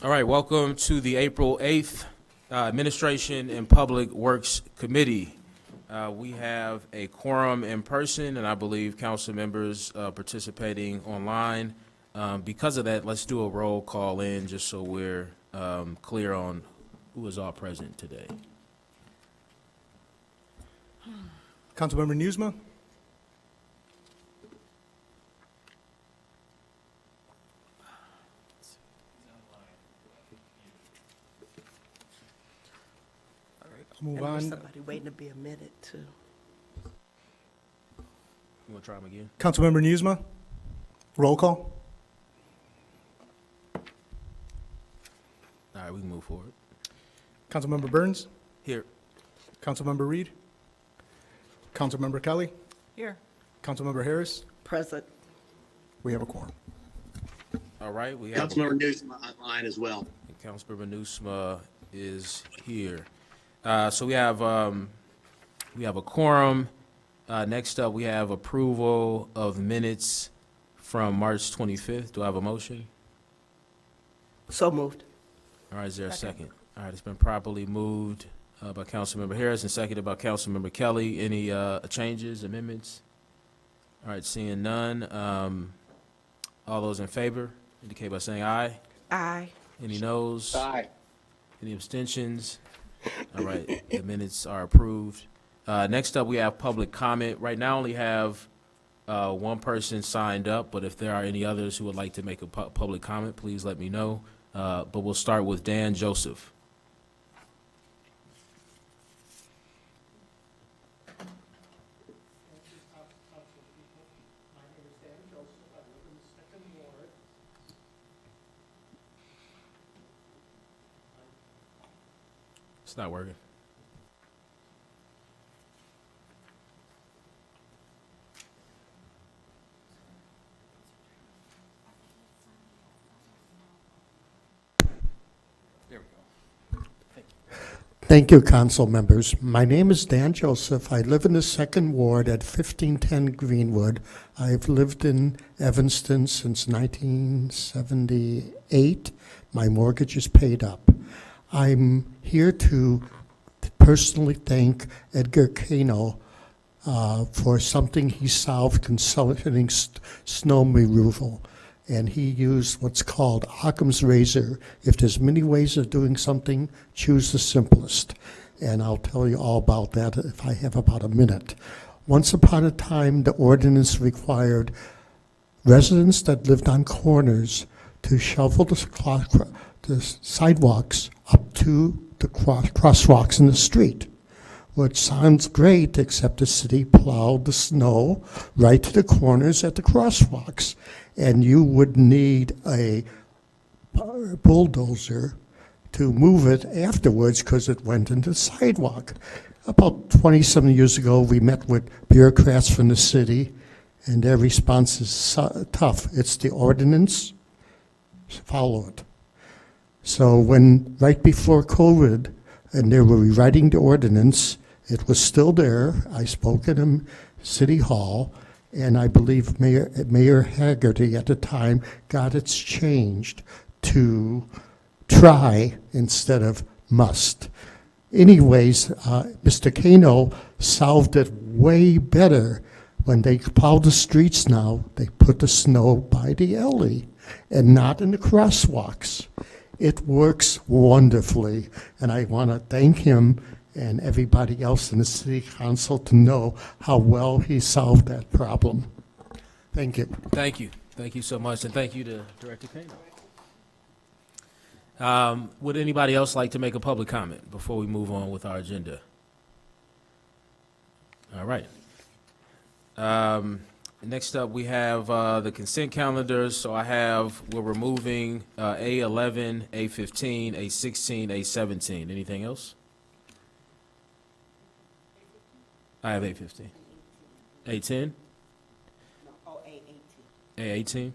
All right, welcome to the April 8th Administration and Public Works Committee. We have a quorum in person, and I believe council members participating online. Because of that, let's do a roll call in just so we're clear on who is all present today. Councilmember Nieuwsma. Move And there's on. somebody waiting to be admitted too. You want to try them again? Councilmember Nieuwsma. Roll call. All right, we can move forward. Councilmember Burns. Here. Councilmember Reed. Councilmember Kelly. Here. Councilmember Harris. Present. We have a quorum. All right, we have Councilmember Nieuwsma online as well. Councilmember Nieuwsma is here. So we have a quorum. Next up, we have approval of minutes from March 25th. Do I have a motion? So moved. All right, is there a second? All right, it's been properly moved by Councilmember Harris and seconded by Councilmember Kelly. Any changes, amendments? All right, seeing none. All those in favor indicate by saying aye. Aye. Any noes? Aye. Any abstentions? All right, the minutes are approved. Next up, we have public comment. Right now, I only have one person signed up, but if there are any others who would like to make a public comment, please let me know. But we'll start with Dan Joseph. It's not working. There we go. Thank you, council members. My name is Dan Joseph. I live in the 2nd Ward at 1510 Greenwood. I've lived in Evanston since 1978. My mortgage is paid up. I'm here to personally thank Edgar Cano for something he solved concerning snow removal. And he used what's called Occam's razor. If there's many ways of doing something, choose the simplest. And I'll tell you all about that if I have about a minute. Once upon a time, the ordinance required residents that lived on corners to shovel the sidewalks up to the crosswalks in the street, which sounds great, except the city plowed the snow right to the corners at the crosswalks. And you would need a bulldozer to move it afterwards because it went into the sidewalk. About 20-some years ago, we met with bureaucrats from the city, and their response is tough. It's the ordinance, follow it. So when, right before COVID, and they were rewriting the ordinance, it was still there. I spoke in City Hall, and I believe Mayor Haggerty at the time got it changed to try instead of must. Anyways, Mr. Cano solved it way better. When they plow the streets now, they put the snow by the alley and not in the crosswalks. It works wonderfully, and I want to thank him and everybody else in the city council to know how well he solved that problem. Thank you. Thank you. Thank you so much, and thank you to Director Cano. Would anybody else like to make a public comment before we move on with our agenda? All right. Next up, we have the consent calendars. So we're removing A11, A15, A16, A17. Anything else? I have A15. A10? Oh, A18?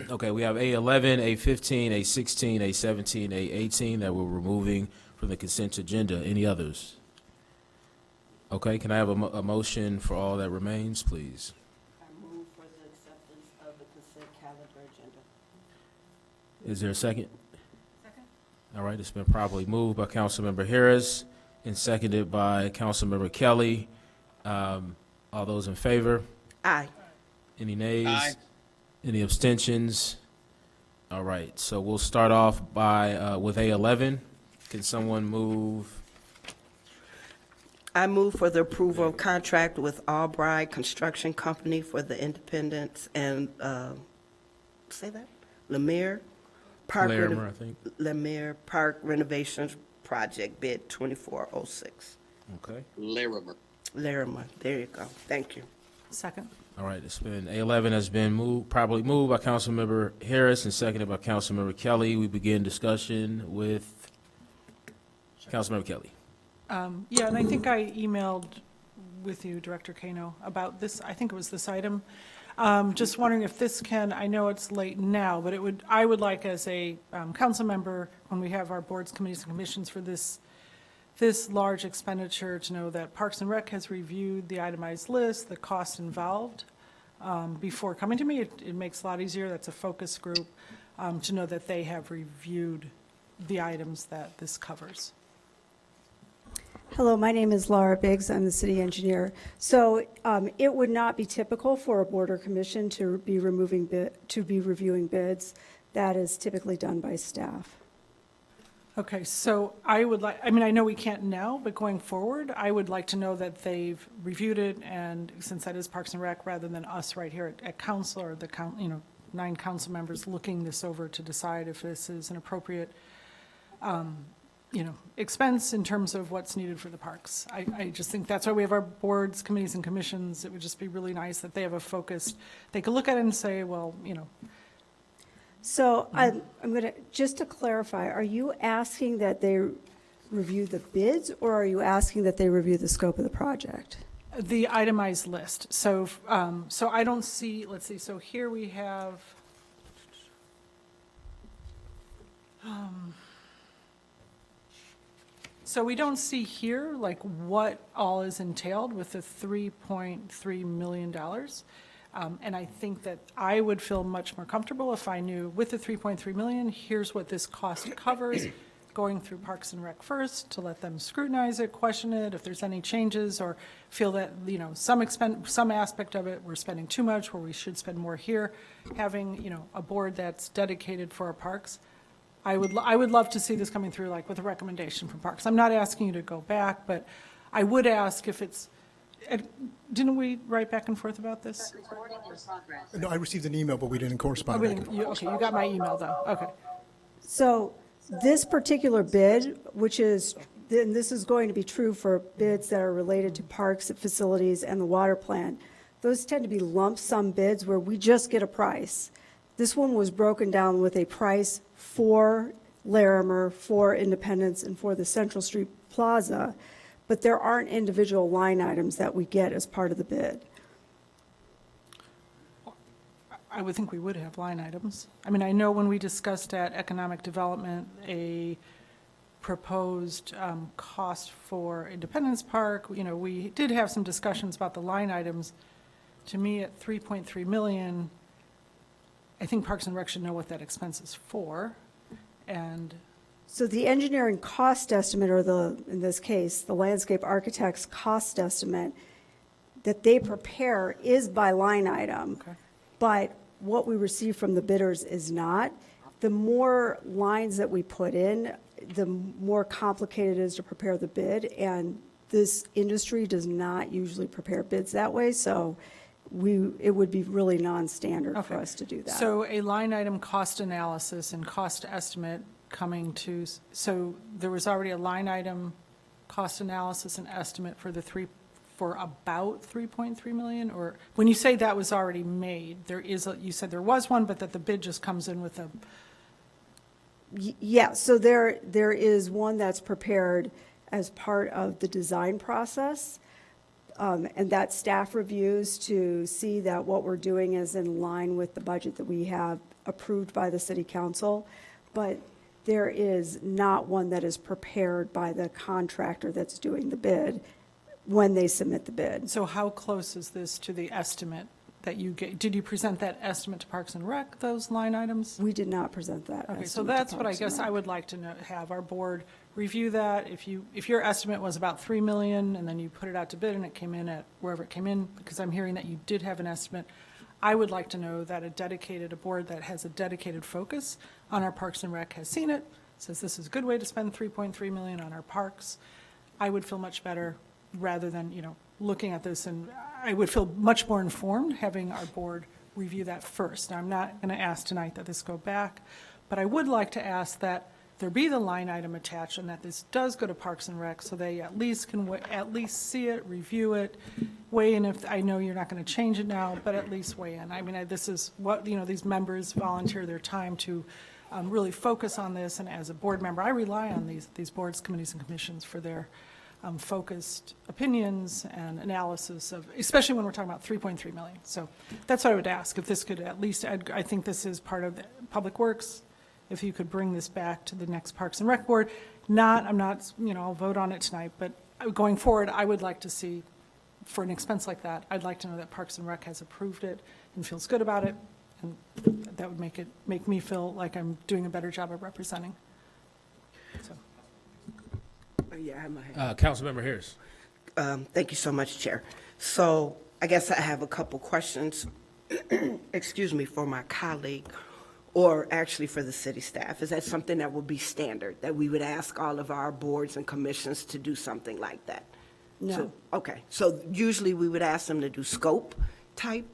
Okay, we have A11, A15, A16, A17, A18 that we're removing from the consent agenda. Any others? Okay, can I have a motion for all that remains, please? I move for the acceptance of the consent calendar agenda. Is there a second? All right, it's been properly moved by Councilmember Harris and seconded by Councilmember Kelly. All those in favor? Aye. Any nays? Aye. Any abstentions? All right, so we'll start off by, with A11. Can someone move? I move for the approval of contract with Albright Construction Company for the Independence and, say that? Lemire Park. Larimer, I think. Lemire Park Renovations Project Bid 2406. Okay. Larimer. Larimer, there you go. Thank you. Second. All right, it's been, A11 has been moved, probably moved by Councilmember Harris and seconded by Councilmember Kelly. We begin discussion with Councilmember Kelly. Yeah, and I think I emailed with you, Director Kano, about this, I think it was this item. Just wondering if this can, I know it's late now, but I would like as a council member, when we have our boards, committees, and commissions for this large expenditure, to know that Parks and Rec has reviewed the itemized list, the cost involved, before coming to me. It makes a lot easier, that's a focus group, to know that they have reviewed the items that this covers. Hello, my name is Laura Biggs. I'm the city engineer. So it would not be typical for a board or commission to be reviewing bids. That is typically done by staff. Okay, so I would like, I mean, I know we can't now, but going forward, I would like to know that they've reviewed it, and since that is Parks and Rec, rather than us right here at council, or the 9 council members looking this over to decide if this is an appropriate, expense in terms of what's needed for the parks. I just think that's why we have our boards, committees, and commissions. It would just be really nice that they have a focused, they could look at it and say, well, So I'm going to, just to clarify, are you asking that they review the bids, or are you asking that they review the scope of the project? the itemized list. So, so I don't see, let's see, so here we have, so we don't see here, like, what all is entailed with the $3.3 million. And I think that I would feel much more comfortable if I knew, with the $3.3 million, here's what this cost covers, going through Parks and Rec first to let them scrutinize it, question it, if there's any changes, or feel that, some aspect of it, we're spending too much, where we should spend more here. Having, a board that's dedicated for our parks, I would love to see this coming through, like, with a recommendation from Parks. I'm not asking you to go back, but I would ask if it's, didn't we write back and forth about this? No, I received an email, but we didn't correspond. Okay, you got my email, though, okay. So this particular bid, which is, and this is going to be true for bids that are related to parks, facilities, and the water plant, those tend to be lump sum bids where we just get a price. This one was broken down with a price for Larimer, for Independence, and for the Central Street Plaza, but there aren't individual line items that we get as part of the bid. I would think we would have line items. I mean, I know when we discussed at Economic Development, a proposed cost for Independence Park, we did have some discussions about the line items. To me, at $3.3 million, I think Parks and Rec should know what that expense is for, and So the engineering cost estimate, or in this case, the landscape architect's cost estimate that they prepare is by line item. Okay. But what we receive from the bidders is not. The more lines that we put in, the more complicated it is to prepare the bid, and this industry does not usually prepare bids that way, so it would be really non-standard for Okay. us to do that. So a line item cost analysis and cost estimate coming to, so there was already a line item cost analysis and estimate for about 3.3 million? Or when you say that was already made, you said there was one, but that the bid just comes in with a, Yeah, so there is one that's prepared as part of the design process, and that staff reviews to see that what we're doing is in line with the budget that we have approved by the city council. But there is not one that is prepared by the contractor that's doing the bid when they submit the bid. so how close is this to the estimate that you get, did you present that estimate to Parks and Rec, those line items? We did not present that. Okay, so estimate to that's what I Parks and guess Rec. I would like to know, have our board review that. If your estimate was about 3 million and then you put it out to bid and it came in at wherever it came in, because I'm hearing that you did have an estimate, I would like to know that a board that has a dedicated focus on our Parks and Rec has seen it, says this is a good way to spend 3.3 million on our parks. I would feel much better rather than, looking at this, and I would feel much more informed having our board review that first. Now, I'm not going to ask tonight that this go back, but I would like to ask that there be the line item attached and that this does go to Parks and Rec so they at least can at least see it, review it, weigh in if, I know you're not going to change it now, but at least weigh in. I mean, this is what, these members volunteer their time to really focus on this, and as a board member, I rely on these boards, committees, and commissions for their focused opinions and analysis of, especially when we're talking about 3.3 million. So that's what I would ask, if this could at least, I think this is part of the Public Works, if you could bring this back to the next Parks and Rec Board. I'm not, I'll vote on it tonight, but going forward, I would like to see, for an expense like that, I'd like to know that Parks and Rec has approved it and feels good about it, and that would make me feel like I'm doing a better job of representing. So. Yeah, I have my hand. Councilmember Harris. Thank you so much, Chair. So I guess I have a couple questions, excuse me, for my colleague, or actually for the city staff. Is that something that would be standard, that we would ask all of our boards and commissions to do something like that? No. So, okay, so usually we would ask them to do scope type?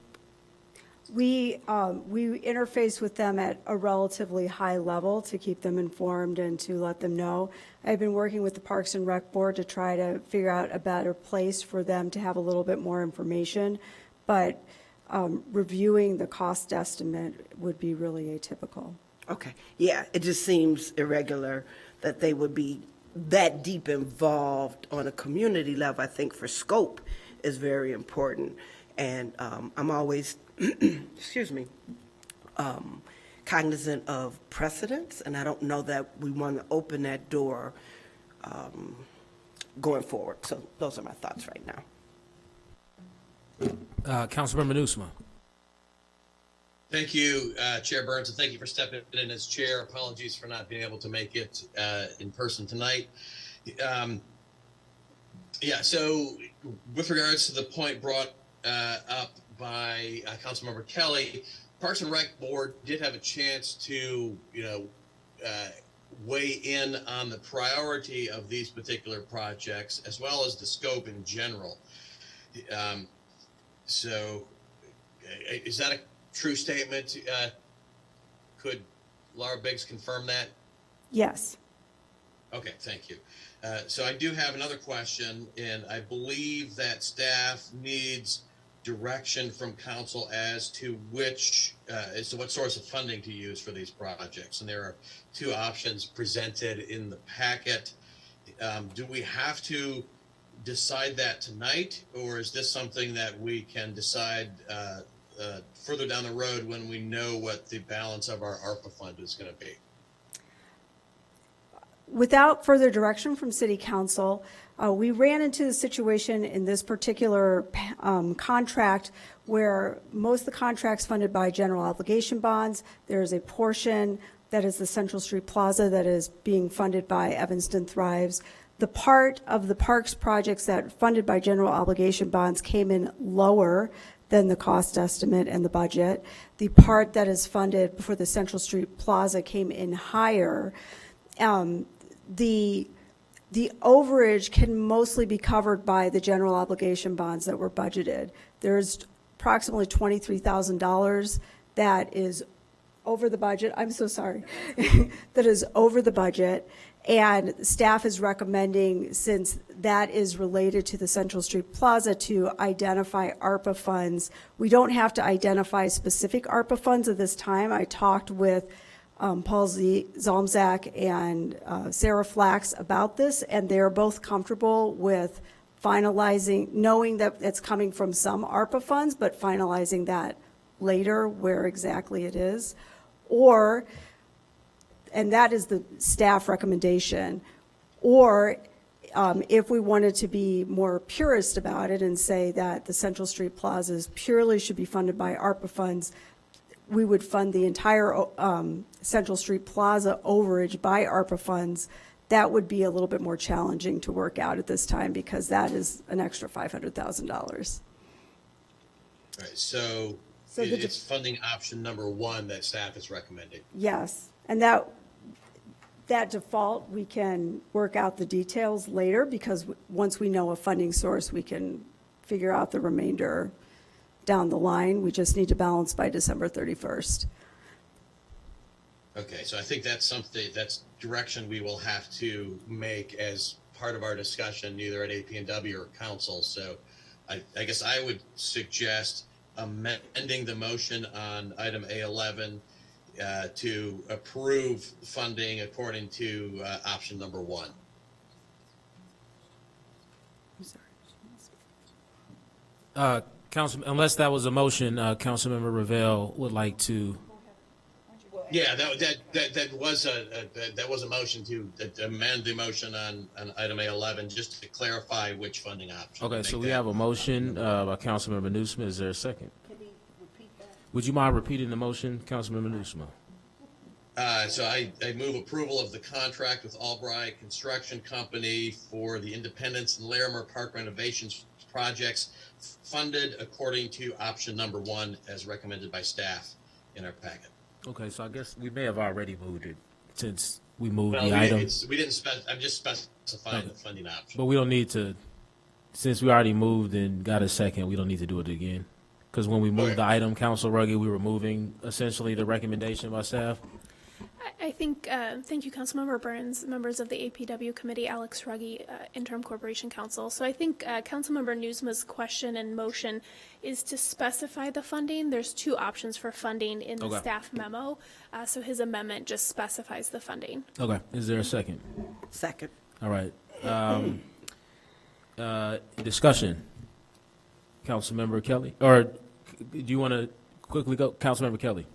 We interface with them at a relatively high level to keep them informed and to let them know. I've been working with the Parks and Rec Board to try to figure out a better place for them to have a little bit more information, but reviewing the cost estimate would be really atypical. Okay, yeah, it just seems irregular that they would be that deep involved on a community level. I think for scope is very important. And I'm always, excuse me, cognizant of precedents, and I don't know that we want to open that door going forward. So those are my thoughts right now. Councilmember Nieuwsma. Thank you, Chair Burns, and thank you for stepping in as chair. Apologies for not being able to make it in person tonight. So with regards to the point brought up by Councilmember Kelly, Parks and Rec Board did have a chance to, weigh in on the priority of these particular projects as well as the scope in general. So is that a true statement? Could Laura Biggs confirm that? Yes. Okay, thank you. So I do have another question, and I believe that staff needs direction from council as to what source of funding to use for these projects. And there are two options presented in the packet. Do we have to decide that tonight, or is this something that we can decide further down the road when we know what the balance of our ARPA fund is going to be? Without further direction from City Council, we ran into the situation in this particular contract where most of the contract's funded by general obligation bonds. There's a portion that is the Central Street Plaza that is being funded by Evanston Thrives. The part of the parks projects that are funded by general obligation bonds came in lower than the cost estimate and the budget. The part that is funded for the Central Street Plaza came in higher. The overage can mostly be covered by the general obligation bonds that were budgeted. There's approximately $23,000 that is over the budget. I'm so sorry. That is over the budget. And staff is recommending, since that is related to the Central Street Plaza, to identify ARPA funds. We don't have to identify specific ARPA funds at this time. I talked with Paul Zalmzak and Sarah Flax about this, and they're both comfortable with finalizing, knowing that it's coming from some ARPA funds, but finalizing that later where exactly it is. And that is the staff recommendation. Or If we wanted to be more purist about it and say that the Central Street plazas purely should be funded by ARPA funds, we would fund the entire Central Street Plaza overage by ARPA funds. That would be a little bit more challenging to work out at this time because that is an extra $500,000. All right, so So the it's funding option number 1 that staff is recommending. Yes, and that default, we can work out the details later because once we know a funding source, we can figure out the remainder down the line. We just need to balance by December 31st. Okay, so I think that's direction we will have to make as part of our discussion, either at AP&W or council. So I guess I would suggest amending the motion on item A11 to approve funding according to option number 1. Council, unless that was a motion, Councilmember Ravel would like to. Yeah, that was a motion to amend the motion on item A11 just to clarify which funding option. Okay, Make so we that- have a motion by Councilmember Nieuwsma. Is there a second? Would you mind repeating the motion, Councilmember Nieuwsma? So I move approval of the contract with Albright Construction Company for the Independence and Larimer Park renovations projects funded according to option number 1 as recommended by staff in our packet. Okay, so I guess we may have already moved it since we moved Well, the item. we didn't I'm just specifying the funding option. But we don't need to, since we already moved and got a second, we don't need to do it again. Because when we moved the item, Council Ruggie, we were moving essentially the recommendation by staff. I think, thank you, Councilmember Burns, members of the APW committee, Alex Ruggie, interim corporation counsel. So I think Councilmember Nieuwsma's question and motion is to specify the funding. There's 2 options for funding in the Okay. staff memo. So his amendment just specifies the funding. Okay, is there a second? Second. All right. Discussion. Councilmember Kelly, or do you want to quickly go? Councilmember Kelly.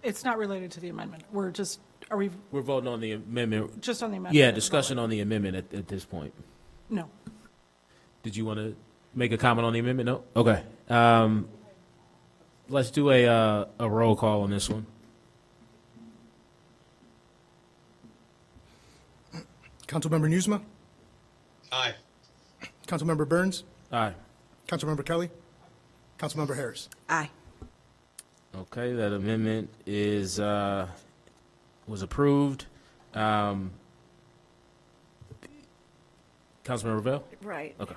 It's not related to the amendment. We're just, are we We're voting on the amendment. just on the amendment? Yeah, at the discussion moment? on the amendment at this point. No. Did you want to make a comment on the amendment? No? Okay. Let's do a roll call on this one. Councilmember Nieuwsma, Aye. Councilmember Burns, Aye. Councilmember Kelly, Councilmember Harris. Aye. Okay, that amendment is, was approved. Councilmember Ravel? Right. Okay.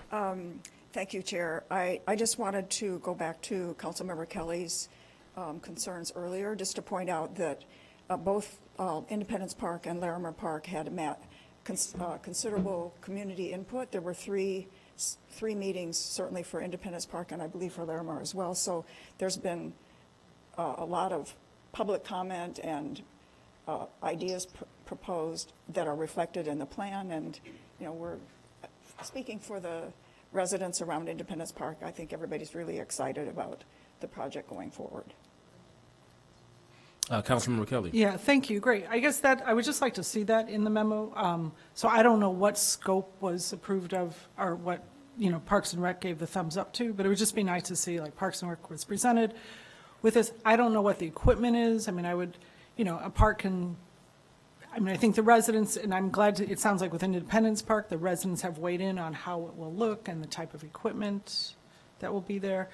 Thank you, Chair. I just wanted to go back to Councilmember Kelly's concerns earlier, just to point out that both Independence Park and Larimer Park had considerable community input. There were three meetings, certainly for Independence Park and I believe for Larimer as well. So there's been a lot of public comment and ideas proposed that are reflected in the plan. And, you know, we're speaking for the residents around Independence Park. I think everybody's really excited about the project going forward. Councilmember Kelly? Yeah, thank you, great. I guess that, I would just like to see that in the memo. So I don't know what scope was approved of, or what, you know, Parks and Rec gave the thumbs up to, but it would just be nice to see, like, Parks and Rec was presented with this. I don't know what the equipment is. I mean, I would, you know, a park can, I mean, I think the residents, and I'm glad to, it sounds like with Independence Park, the residents have weighed in on how it will look and the type of equipment that will be there.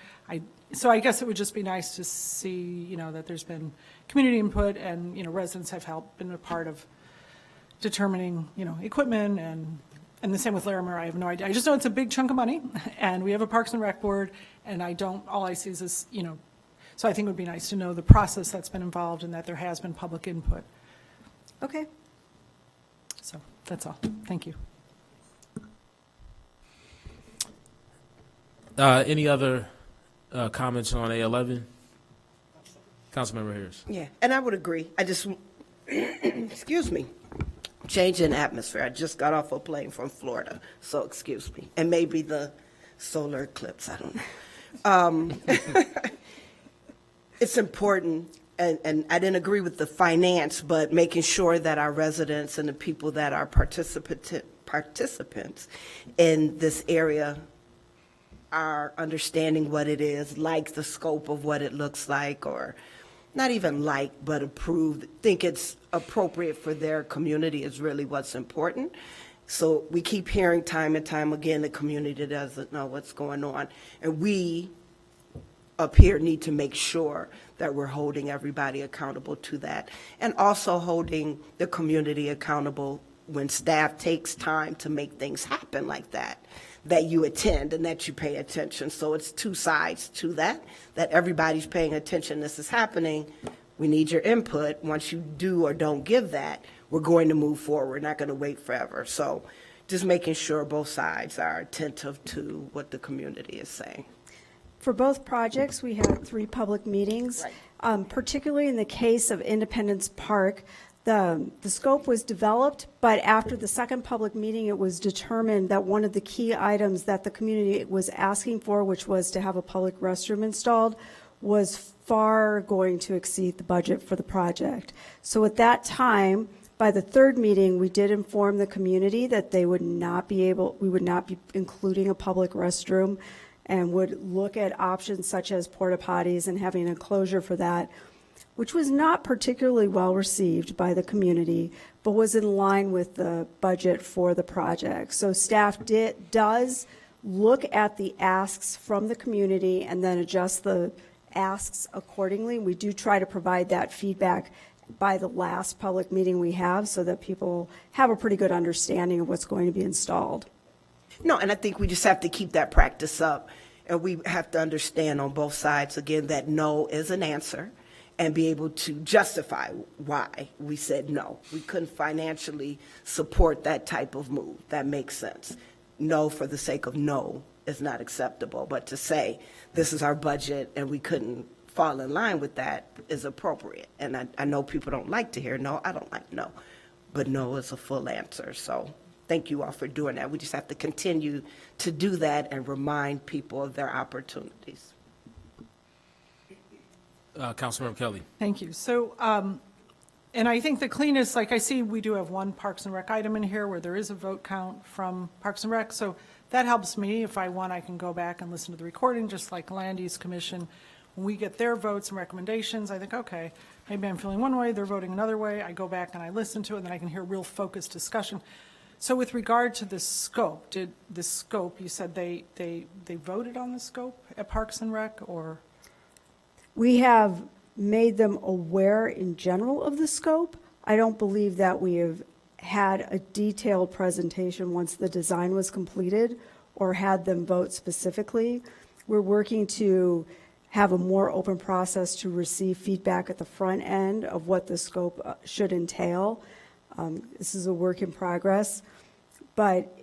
So I guess it would just be nice to see, you know, that there's been community input and, you know, residents have helped, been a part of determining, you know, equipment and the same with Larimer. I have no idea. I just know it's a big chunk of money and we have a Parks and Rec board and all I see is this, you know, so I think it would be nice to know the process that's been involved and that there has been public input. Okay. So that's all. Thank you. Any other comments on A11? Councilmember Harris? Yeah, and I would agree. I just, excuse me, change in atmosphere. I just got off a plane from Florida, so excuse me. And maybe the solar eclipse, I don't know. It's important, and I didn't agree with the finance, but making sure that our residents and the people that are participants in this area are understanding what it is, like the scope of what it looks like, or not even like, but approved, think it's appropriate for their community is really what's important. So we keep hearing time and time again, the community doesn't know what's going on. And we up here need to make sure that we're holding everybody accountable to that. And also holding the community accountable when staff takes time to make things happen like that, that you attend and that you pay attention. So it's two sides to that, that everybody's paying attention, this is happening, we need your input. Once you do or don't give that, we're going to move forward, we're not going to wait forever. So just making sure both sides are attentive to what the community is saying. For both projects, we had 3 public meetings. Right. Particularly in the case of Independence Park, the scope was developed, but after the second public meeting, it was determined that one of the key items that the community was asking for, which was to have a public restroom installed, was far going to exceed the budget for the project. So at that time, by the third meeting, we did inform the community that we would not be including a public restroom, and would look at options such as porta potties and having an enclosure for that, which was not particularly well received by the community, but was in line with the budget for the project. So staff does look at the asks from the community and then adjust the asks accordingly. We do try to provide that feedback by the last public meeting we have so that people have a pretty good understanding of what's going to be installed. No, and I think we just have to keep that practice up. And we have to understand on both sides, again, that no is an answer and be able to justify why we said no. We couldn't financially support that type of move. That makes sense. No for the sake of no is not acceptable. But to say this is our budget and we couldn't fall in line with that is appropriate. And I know people don't like to hear no. I don't like no. But no is a full answer. So thank you all for doing that. We just have to continue to do that and remind people of their opportunities. Councilmember Kelly. Thank you. So, and I think the cleanest, like I see we do have one Parks and Rec item in here where there is a vote count from Parks and Rec. So that helps me. If I want, I can go back and listen to the recording, just like Land Use Commission. When we get their votes and recommendations, I think, okay, maybe I'm feeling one way, they're voting another way. I go back and I listen to it, and then I can hear real focused discussion. So with regard to the scope, you said they voted on the scope at Parks and Rec, or? We have made them aware in general of the scope. I don't believe that we have had a detailed presentation once the design was completed or had them vote specifically. We're working to have a more open process to receive feedback at the front end of what the scope should entail. This is a work in progress, but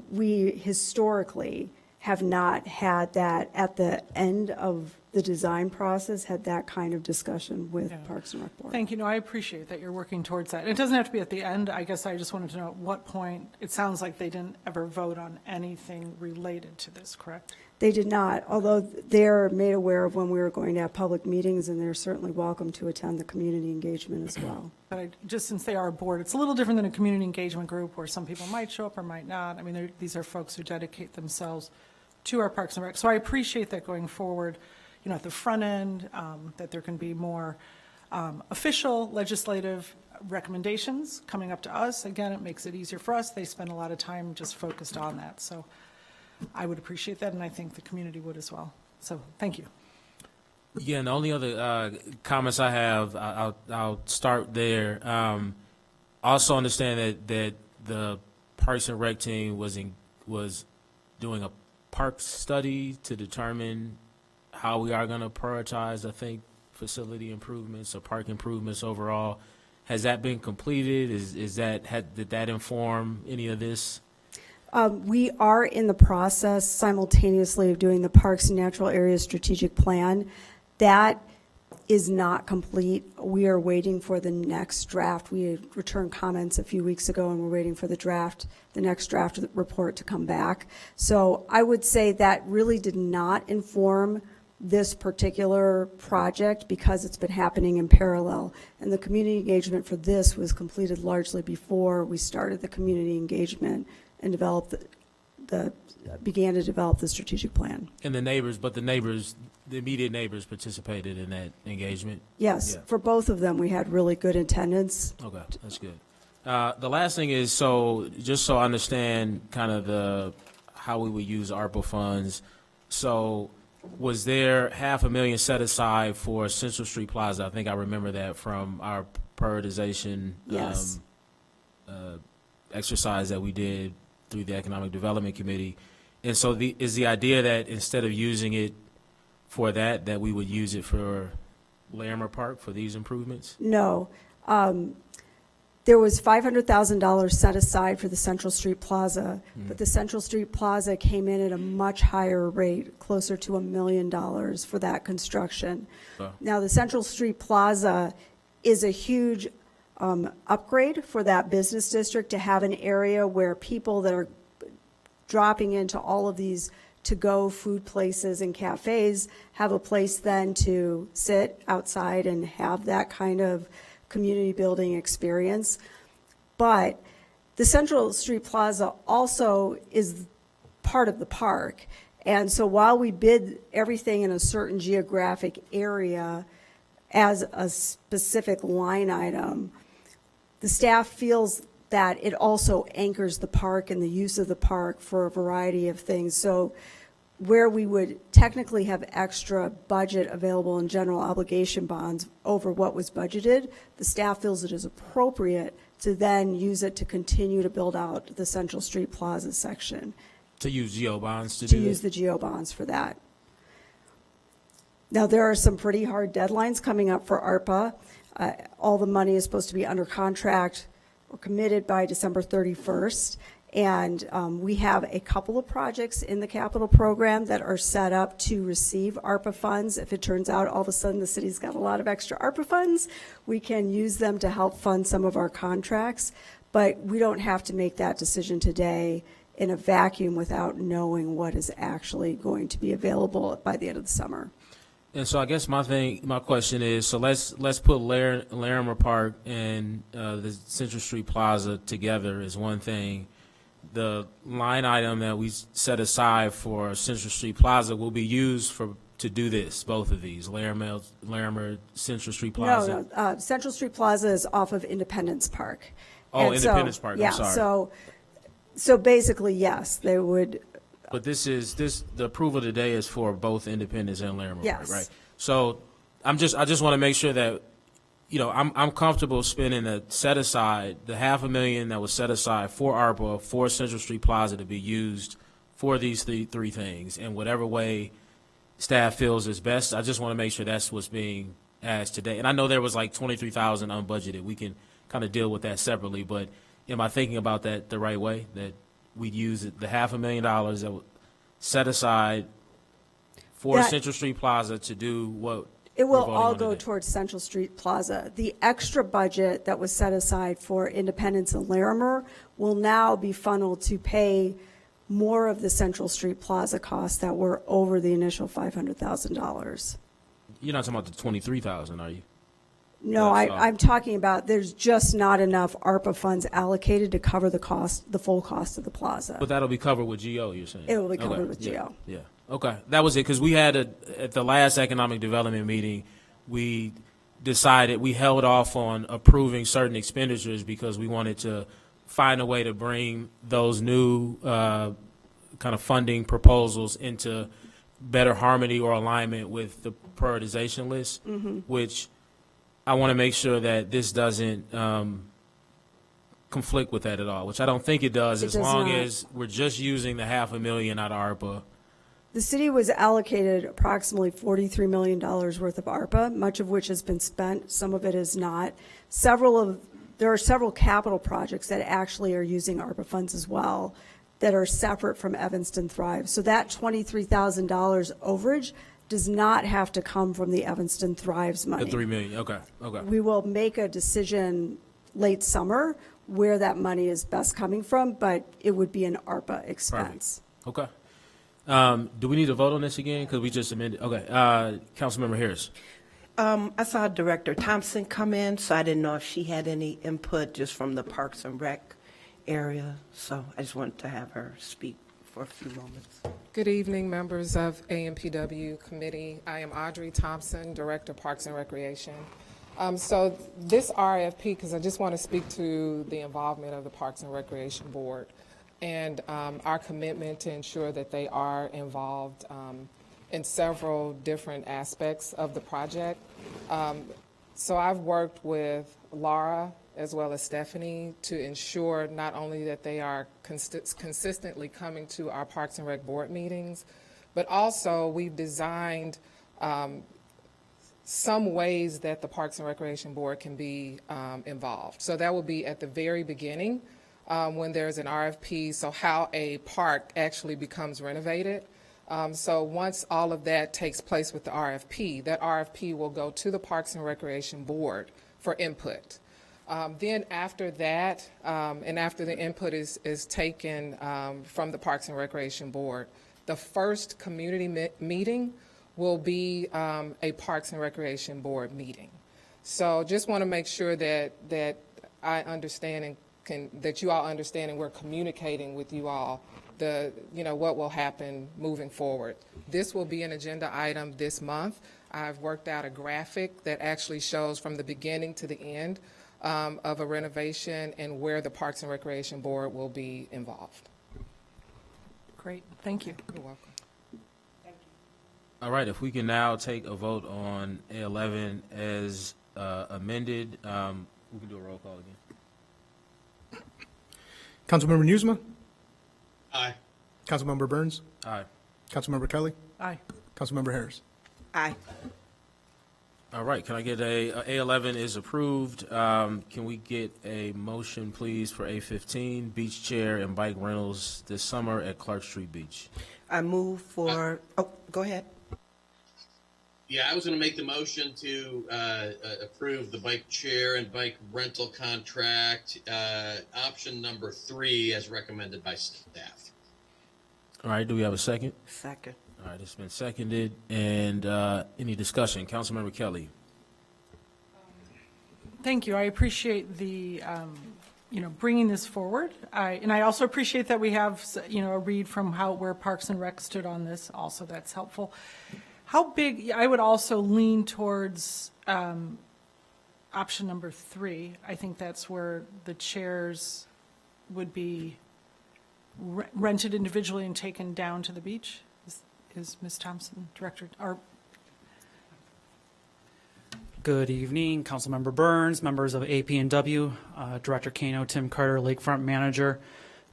we historically have not had that at the end of the design process, had that kind of discussion with Parks and Rec Board. Thank you. No, I appreciate that you're working towards that. It doesn't have to be at the end. I guess I just wanted to know at what point, it sounds like they didn't ever vote on anything related to this, correct? They did not, although they're made aware of when we were going to have public meetings, and they're certainly welcome to attend the community engagement as well. But just since they are a board, it's a little different than a community engagement group where some people might show up or might not. I mean, these are folks who dedicate themselves to our Parks and Rec. So I appreciate that going forward, you know, at the front end, that there can be more official legislative recommendations coming up to us. Again, it makes it easier for us. They spend a lot of time just focused on that. So I would appreciate that, and I think the community would as well. So thank you. Yeah, and the only other comments I have, I'll start there. Also understand that the Parks and Rec team was doing a parks study to determine how we are going to prioritize, I think, facility improvements or park improvements overall. Has that been completed? Did that inform any of this? We are in the process simultaneously of doing the Parks and Natural Areas Strategic Plan. That is not complete. We are waiting for the next draft. We had returned comments a few weeks ago, and we're waiting for the next draft report to come back. So I would say that really did not inform this particular project because it's been happening in parallel. And the community engagement for this was completed largely before we started the community engagement and began to develop the strategic plan. And the immediate neighbors participated in that engagement? Yes, Yeah. for both of them, we had really good attendance. Okay, that's good. The last thing is, just so I understand kind of how we would use ARPA funds, so was there $500,000 set aside for Central Street Plaza? I think I remember that from our prioritization Yes. exercise that we did through the Economic Development Committee. And so is the idea that instead of using it for that we would use it for Larimer Park for these improvements? No. There was $500,000 set aside for the Central Street Plaza, but the Central Street Plaza came in at a much higher rate, closer to $1 million for that construction. Oh. Now, the Central Street Plaza is a huge upgrade for that business district, to have an area where people that are dropping into all of these to-go food places and cafes have a place then to sit outside and have that kind of community building experience. But the Central Street Plaza also is part of the park. And so while we bid everything in a certain geographic area as a specific line item, the staff feels that it also anchors the park and the use of the park for a variety of things. So where we would technically have extra budget available in general obligation bonds over what was budgeted, the staff feels it is appropriate to then use it to continue to build out the Central Street Plaza section. To use GO bonds to To do use that? the GO bonds for that. Now, there are some pretty hard deadlines coming up for ARPA. All the money is supposed to be under contract or committed by December 31st. And we have a couple of projects in the capital program that are set up to receive ARPA funds. If it turns out all of a sudden the city's got a lot of extra ARPA funds, we can use them to help fund some of our contracts. But we don't have to make that decision today in a vacuum without knowing what is actually going to be available by the end of the summer. And so I guess my question is, so let's put Larimer Park and the Central Street Plaza together as one thing. The line item that we set aside for Central Street Plaza will be used to do this, both of these, Larimer, Central Street Plaza. No, Central Street Plaza is off of Independence Park. Oh, And so- Independence Park, I'm yeah, sorry. So basically, yes, they would, But the approval today is for both Independence and Larimer Park, Yes. right? So I just want to make sure that, I'm comfortable spending the $500,000 that was set aside for ARPA, for Central Street Plaza to be used for these three things in whatever way staff feels is best. I just want to make sure that's what's being asked today. And I know there was like $23,000 unbudgeted. We can kind of deal with that separately, but am I thinking about that the right way? That we'd use the $500,000 that was set aside for That- Central Street Plaza to do what it we're will voting all on go today? towards Central Street Plaza. The extra budget that was set aside for Independence and Larimer will now be funneled to pay more of the Central Street Plaza costs that were over the initial $500,000. You're not talking about the 23,000, are you? No, That's all. I'm talking about, there's just not enough ARPA funds allocated to cover the cost, the full cost of the plaza. But that'll be covered with GO, you're saying? It will be Okay, covered with yeah, GO. Yeah, okay. That was it, because we had at the last economic development meeting, we held off on approving certain expenditures because we wanted to find a way to bring those new kind of funding proposals into better harmony or alignment with the prioritization list, which I want to make sure that this doesn't conflict with that at all, which I don't think it does, It as does long not. as we're just using the $500,000 out of ARPA. The city was allocated approximately $43 million worth of ARPA, much of which has been spent, some of it is not. There are several capital projects that actually are using ARPA funds as well that are separate from Evanston Thrive. So that $23,000 overage does not have to come from the Evanston Thrives money. The $3 million, okay. We will make a decision late summer where that money is best coming from, but it would be an ARPA expense. Okay. Do we need to vote on this again? Because we just amended, okay. Councilmember Harris. I saw Director Thompson come in, so I didn't know if she had any input just from the Parks and Rec area, so I just wanted to have her speak for a few moments. Good evening, members of AMPW Committee. I am Audrey Thompson, Director, Parks and Recreation. So this RFP, because I just want to speak to the involvement of the Parks and Recreation Board and our commitment to ensure that they are involved in several different aspects of the project. So I've worked with Laura as well as Stephanie to ensure not only that they are consistently coming to our Parks and Rec Board meetings, but also we've designed some ways that the Parks and Recreation Board can be involved. So that will be at the very beginning when there's an RFP, so how a park actually becomes renovated. So once all of that takes place with the RFP, that RFP will go to the Parks and Recreation Board for input. Then after that, and after the input is taken from the Parks and Recreation Board, the first community meeting will be a Parks and Recreation Board meeting. So just want to make sure that I understand and that you all understand and we're communicating with you all what will happen moving forward. This will be an agenda item this month. I've worked out a graphic that actually shows from the beginning to the end of a renovation and where the Parks and Recreation Board will be involved. Great, thank you. You're welcome. All right, if we can now take a vote on A11 as amended, we can do a roll call again. Councilmember Nieuwsma, Aye. Councilmember Burns, Aye. Councilmember Kelly, Aye. Councilmember Harris. Aye. All right, can I get A11 is approved. Can we get a motion, please, for A15, beach chair and bike rentals this summer at Clark Street Beach? I move for, oh, go ahead. Yeah, I was going to make the motion to approve the bike chair and bike rental contract, option number 3, as recommended by staff. All right, do we have a second? Second. All right, it's been seconded. And any discussion? Councilmember Kelly. Thank you. I appreciate the, bringing this forward. And I also appreciate that we have, a read from where Parks and Rec stood on this. Also, that's helpful. How big, I would also lean towards option number 3. I think that's where the chairs would be rented individually and taken down to the beach. Is Ms. Thompson, Director, or? Good evening, Councilmember Burns, members of AP&W, Director Kano, Tim Carter, Lakefront Manager.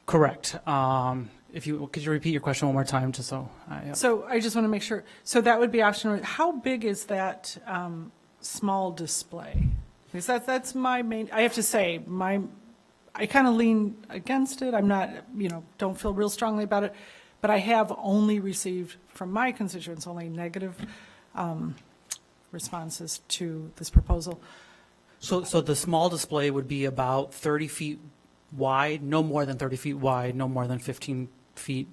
Correct. Could you repeat your question one more time, just so I. So I just want to make sure. So that would be option. How big is that small display? Because that's my main. I have to say, I kind of lean against it. I'm not, don't feel real strongly about it. But I have only received from my constituents only negative responses to this proposal. So the small display would be about 30 feet wide, no more than 30 feet wide, no more than 15 feet,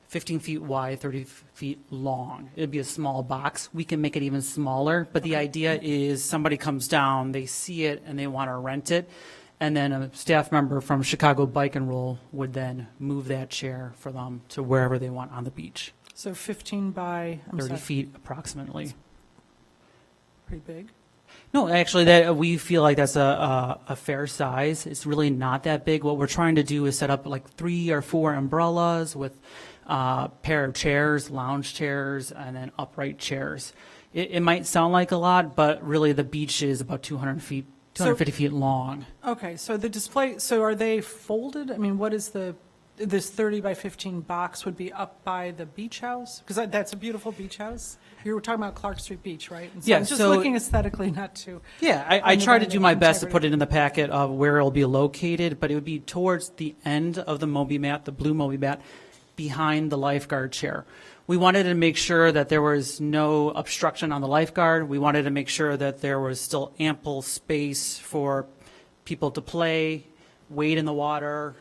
15 feet wide, 30 feet long. It'd be a small box. We can make it even smaller, but the idea is somebody comes down, they see it, and they want to rent it, and then a staff member from Chicago Bike and Roll would then move that chair for them to wherever they want on the beach. So 15 by, 30 feet approximately. Pretty big. No, actually, that we feel like that's a fair size. It's really not that big. What we're trying to do is set up like 3 or 4 umbrellas with a pair of chairs, lounge chairs, and then upright chairs. It might sound like a lot, but really the beach is about 250 feet long. Okay, so the display, so are they folded? I mean, what is this 30 by 15 box would be up by the beach house? Because that's a beautiful beach house. You were talking about Clark Street Beach, right? And so Yeah, I'm just so- looking aesthetically, not to. Yeah, I try to do my best to integrity. put it in the packet of where it'll be located, but it would be towards the end of the Moby mat, the blue Moby mat, behind the lifeguard chair. We wanted to make sure that there was no obstruction on the lifeguard. We wanted to make sure that there was still ample space for people to play, wade in the water.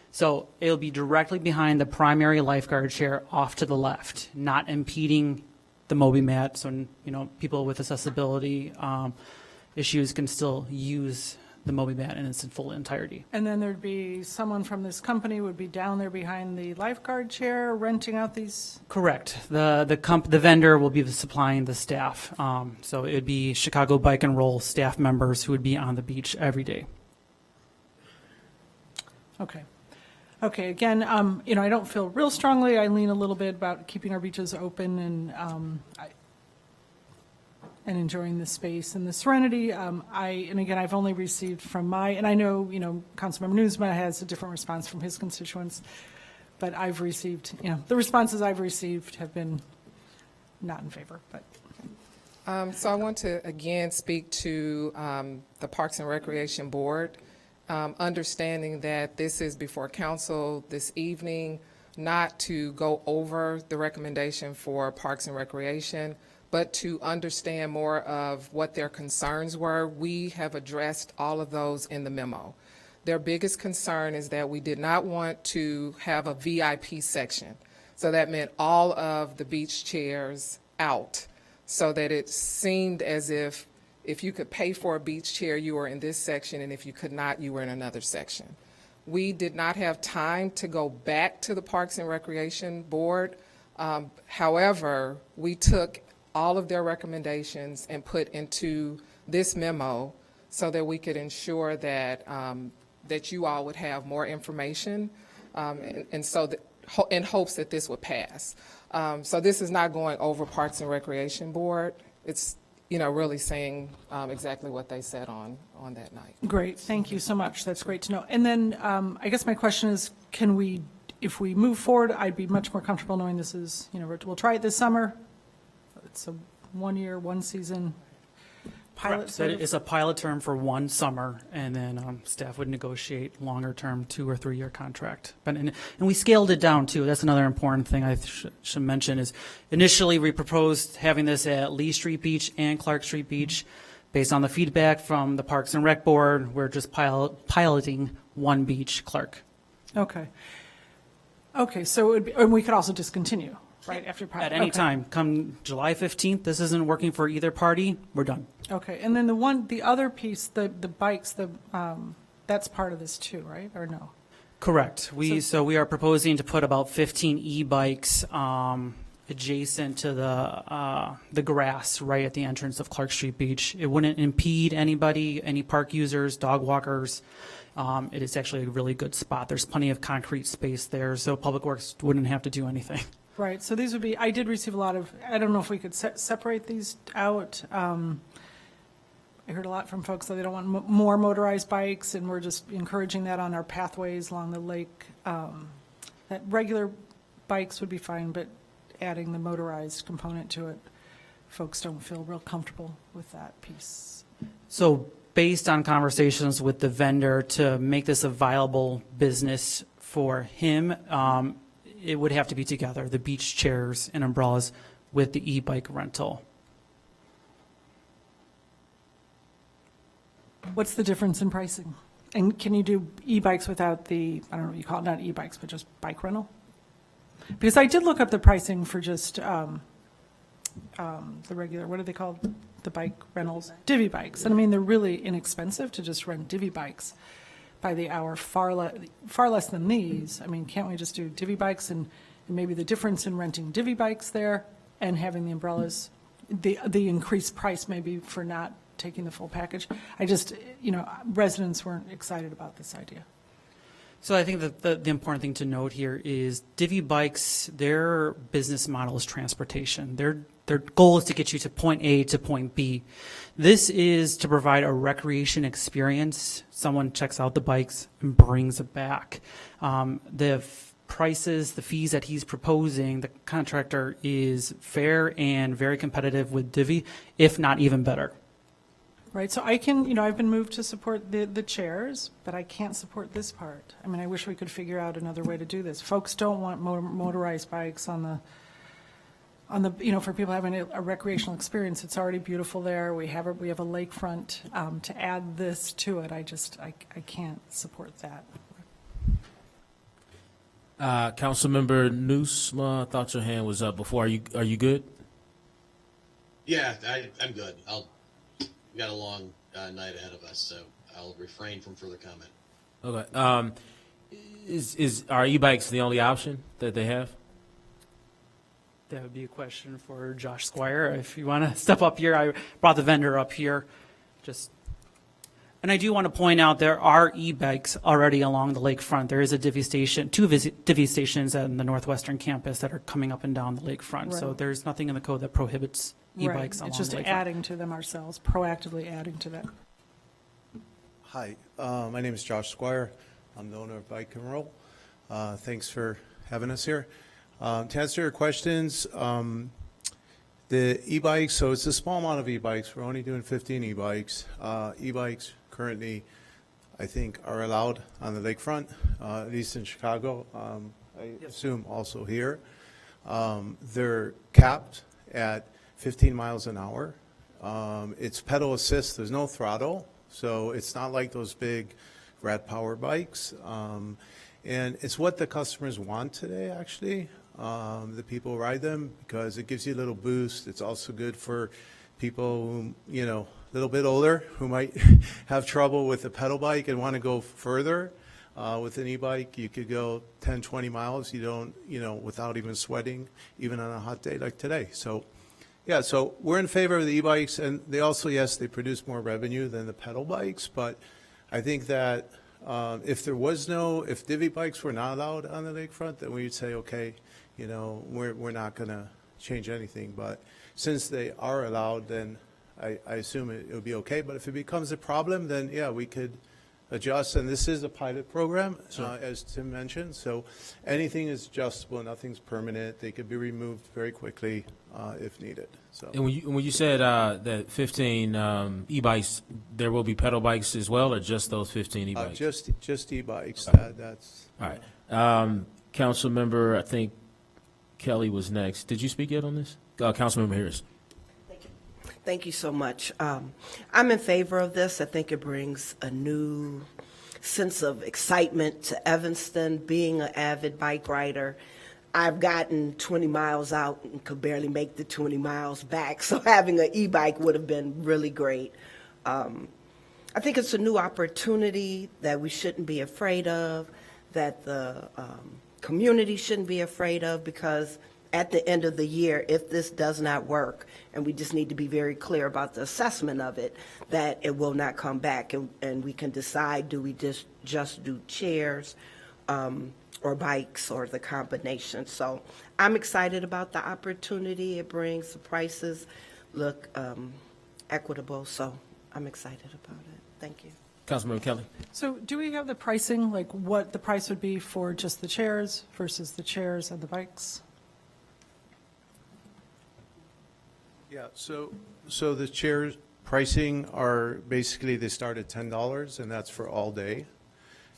So it'll be directly behind the primary lifeguard chair off to the left, not impeding the Moby mat. So, people with accessibility issues can still use the Moby mat in its full entirety. And then there'd be someone from this company would be down there behind the lifeguard chair renting out these? Correct. The vendor will be supplying the staff. So it'd be Chicago Bike and Roll staff members who would be on the beach every day. Okay. Okay, again, I don't feel real strongly. I lean a little bit about keeping our beaches open and enjoying the space and the serenity. And again, I've only received from and I know, Councilmember Nieuwsma has a different response from his constituents, but I've received, the responses I've received have been not in favor, but. So I want to again speak to the Parks and Recreation Board, understanding that this is before council this evening, not to go over the recommendation for Parks and Recreation, but to understand more of what their concerns were. We have addressed all of those in the memo. Their biggest concern is that we did not want to have a VIP section. So that meant all of the beach chairs out, so that it seemed as if you could pay for a beach chair, you were in this section, and if you could not, you were in another section. We did not have time to go back to the Parks and Recreation Board. However, we took all of their recommendations and put into this memo so that we could ensure that that you all would have more information, and so that, in hopes that this would pass. So this is not going over Parks and Recreation Board. It's really saying exactly what they said on that night. Great, thank you so much. That's great to know. And then I guess my question is, if we move forward, I'd be much more comfortable knowing this is, we'll try it this summer. It's a 1 year, 1 season pilot. Correct. So it's a pilot term for 1 summer, and then staff would negotiate longer term 2 or 3 year contract. But and we scaled it down too. That's another important thing I should mention is initially we proposed having this at Lee Street Beach and Clark Street Beach. Based on the feedback from the Parks and Rec Board, we're just piloting 1 beach, Clark. Okay. Okay, so and we could also discontinue, right, after pilot? At any Okay. time, come July 15th, this isn't working for either party, we're done. Okay, and then the other piece, the bikes, that's part of this too, right, or no? Correct. So we are proposing to put about 15 e-bikes adjacent to the grass right at the entrance of Clark Street Beach. It wouldn't impede anybody, any park users, dog walkers. It is actually a really good spot. There's plenty of concrete space there, so Public Works wouldn't have to do anything. Right, so these would be, I did receive a lot of, I don't know if we could separate these out. I heard a lot from folks that they don't want more motorized bikes, and we're just encouraging that on our pathways along the lake. That regular bikes would be fine, but adding the motorized component to it, folks don't feel real comfortable with that piece. So based on conversations with the vendor to make this a viable business for him, it would have to be together, the beach chairs and umbrellas with the e-bike rental. What's the difference in pricing? And can you do e-bikes without the, I don't know what you call it, not e-bikes, but just bike rental? Because I did look up the pricing for just the regular, what are they called? The bike rentals, divvy bikes. And I mean, they're really inexpensive to just rent divvy bikes by the hour, far less than these. I mean, can't we just do divvy bikes and maybe the difference in renting divvy bikes there and having the umbrellas, the increased price maybe for not taking the full package? I just, residents weren't excited about this idea. So I think that the important thing to note here is divvy bikes, their business model is transportation. Their goal is to get you to point A to point B. This is to provide a recreation experience. Someone checks out the bikes and brings it back. The prices, the fees that he's proposing, the contractor is fair and very competitive with divvy, if not even better. Right, so I can, I've been moved to support the chairs, but I can't support this part. I mean, I wish we could figure out another way to do this. Folks don't want motorized bikes on the, for people having a recreational experience. It's already beautiful there. We have a lakefront. To add this to it, I can't support that. Councilmember Nieuwsma, I thought your hand was up before. Are you good? Yeah, I'm good. We got a long night ahead of us, so I'll refrain from further comment. Okay. Are e-bikes the only option that they have? That would be a question for Josh Squire. If you want to step up here, I brought the vendor up here. And I do want to point out there are e-bikes already along the lakefront. There is a divvy station, two divvy stations on the northwestern campus that are coming up and down the lakefront. So Right. there's nothing in the code that prohibits Right. e-bikes along It's the just lakefront. adding to them ourselves, proactively adding to them. Hi, my name is Josh Squire. I'm the owner of Bike and Roll. Thanks for having us here. To answer your questions, the e-bikes, so it's a small amount of e-bikes. We're only doing 15 e-bikes. E-bikes currently, I think, are allowed on the lakefront, at least in Chicago. I assume also here. They're capped at 15 miles an hour. It's pedal assist. There's no throttle. So it's not like those big rat power bikes. And it's what the customers want today, actually. The people ride them because it gives you a little boost. It's also good for people who, a little bit older who might have trouble with a pedal bike and want to go further. With an e-bike, you could go 10, 20 miles. You don't, without even sweating, even on a hot day like today. So, yeah, so we're in favor of the e-bikes, and they also, yes, they produce more revenue than the pedal bikes, but I think that if divvy bikes were not allowed on the lakefront, then we'd say, okay, we're not going to change anything. But since they are allowed, then I assume it would be okay. But if it becomes a problem, then yeah, we could adjust. And this is a pilot program, as Tim mentioned. So anything is adjustable. Nothing's permanent. They could be removed very quickly if needed. So. And when you said that 15 e-bikes, there will be pedal bikes as well, or just those 15 e-bikes? Just e-bikes. Okay. That's all right. Council member, I think Kelly was next. Did you speak yet on this? Councilmember Harris. Thank you so much. I'm in favor of this. I think it brings a new sense of excitement to Evanston. Being an avid bike rider, I've gotten 20 miles out and could barely make the 20 miles back, so having an e-bike would have been really great. I think it's a new opportunity that we shouldn't be afraid of, that the community shouldn't be afraid of, because at the end of the year, if this does not work, and we just need to be very clear about the assessment of it, that it will not come back, and we can decide, do we just do chairs or bikes or the combination. So I'm excited about the opportunity it brings. The prices look equitable, so I'm excited about it. Thank you. Councilmember Kelly. So do we have the pricing, like what the price would be for just the chairs versus the chairs and the bikes? Yeah, so the chairs pricing are basically, they start at $10, and that's for all day.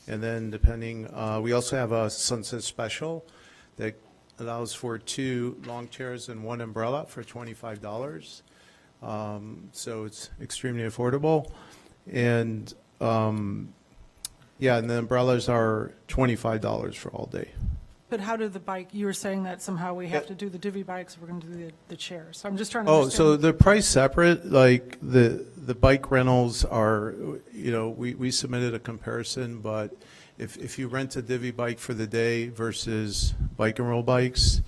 And then depending, we also have a sunset special that allows for 2 long chairs and 1 umbrella for $25. So it's extremely affordable. And yeah, and the umbrellas are $25 for all day. But how do the bike, you were saying that somehow we have to do the divvy bikes, we're going to do the chairs. So I'm just trying to Oh, understand. so the price separate, like the bike rentals are, we submitted a comparison, but if you rent a divvy bike for the day versus bike and roll bikes,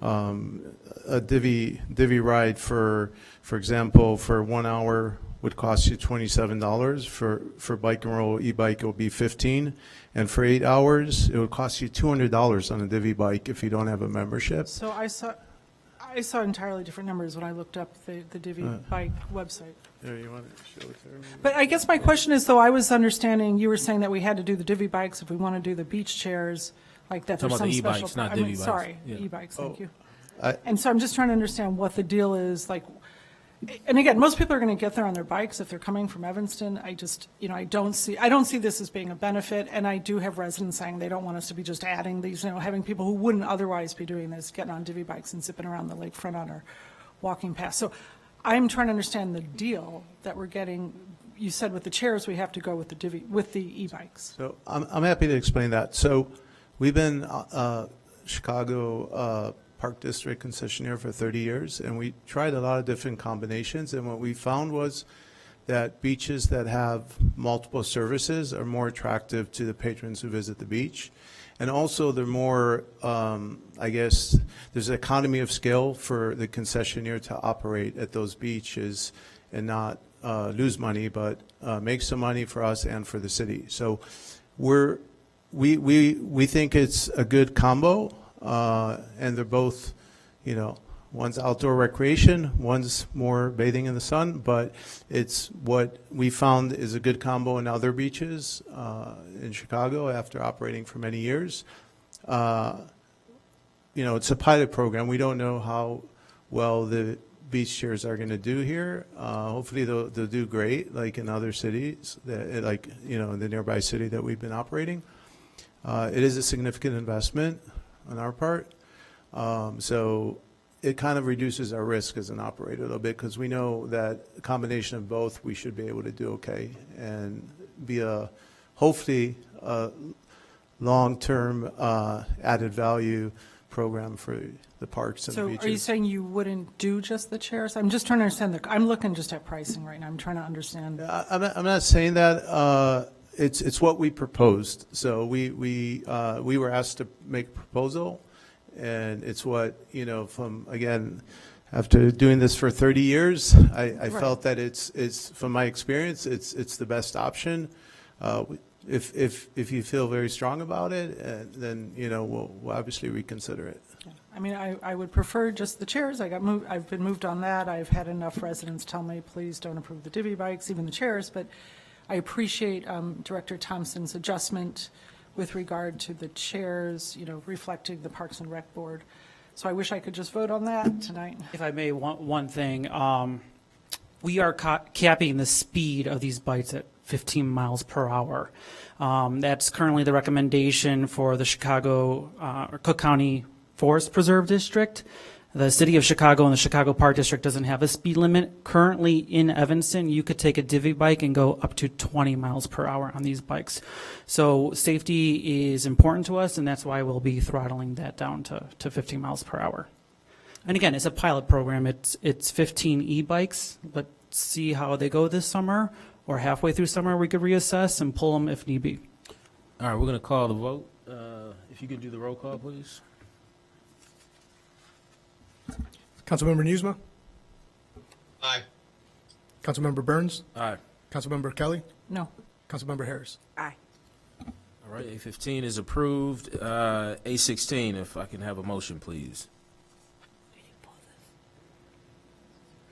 a divvy ride for example, for 1 hour would cost you $27. For bike and roll e-bike, it will be $15. And for 8 hours, it would cost you $200 on a divvy bike if you don't have a membership. So I saw entirely different numbers when I looked up the divvy bike website. There, you want to show it there? maybe? But I guess my question is, though, I was understanding, you were saying that we had to do the divvy bikes if we want to do the beach chairs, like that there's Talking some about the special. e-bikes, not I mean, divvy bikes. Sorry, Yeah. e-bikes, thank you. I- And so I'm just trying to understand what the deal is, like, and again, most people are going to get there on their bikes if they're coming from Evanston. I just, I don't see this as being a benefit, and I do have residents saying they don't want us to be just adding these, having people who wouldn't otherwise be doing this, getting on divvy bikes and zipping around the lakefront on our walking path. So I'm trying to understand the deal that we're getting. You said with the chairs, we have to go with the e-bikes. So I'm happy to explain that. So we've been Chicago Park District concessionaire for 30 years, and we tried a lot of different combinations, and what we found was that beaches that have multiple services are more attractive to the patrons who visit the beach. And also they're more, I guess, there's an economy of scale for the concessionaire to operate at those beaches and not lose money, but make some money for us and for the city. So we think it's a good combo, and they're both, you know, one's outdoor recreation, one's more bathing in the sun, but it's what we found is a good combo in other beaches in Chicago after operating for many years. You know, it's a pilot program. We don't know how well the beach chairs are going to do here. Hopefully they'll do great, like in other cities, like, you know, in the nearby city that we've been operating. It is a significant investment on our part. So it kind of reduces our risk as an operator a little bit, because we know that a combination of both, we should be able to do okay and be hopefully a long-term added value program for the parks and the So beaches. are you saying you wouldn't do just the chairs? I'm just trying to understand I'm looking just at pricing right now. I'm trying to understand. I'm not saying that. It's what we proposed. So we were asked to make a proposal, and it's what, you know, from, again, after doing this for 30 years, I felt that it's from my experience, it's the best option. If you feel very strong about it, then, you know, we'll obviously reconsider it. I mean, I would prefer just the chairs. I've been moved on that. I've had enough residents tell me, please don't approve the divvy bikes, even the chairs. But I appreciate Director Thompson's adjustment with regard to the chairs, you know, reflecting the Parks and Rec Board. So I wish I could just vote on that tonight. If I may, one thing, we are capping the speed of these bikes at 15 miles per hour. That's currently the recommendation for the Chicago or Cook County Forest Preserve District. The City of Chicago and the Chicago Park District doesn't have a speed limit. Currently in Evanston, you could take a divvy bike and go up to 20 miles per hour on these bikes. So safety is important to us, and that's why we'll be throttling that down to 15 miles per hour. And again, it's a pilot program. It's 15 e-bikes. Let's see how they go this summer, or halfway through summer we could reassess and pull them if need be. All right, we're going to call the vote. If you could do the roll call, please. Councilmember Nieuwsma, Aye. Councilmember Burns, Aye. Councilmember Kelly, No. Councilmember Harris. Aye. All right, A15 is approved. A16, if I can have a motion, please.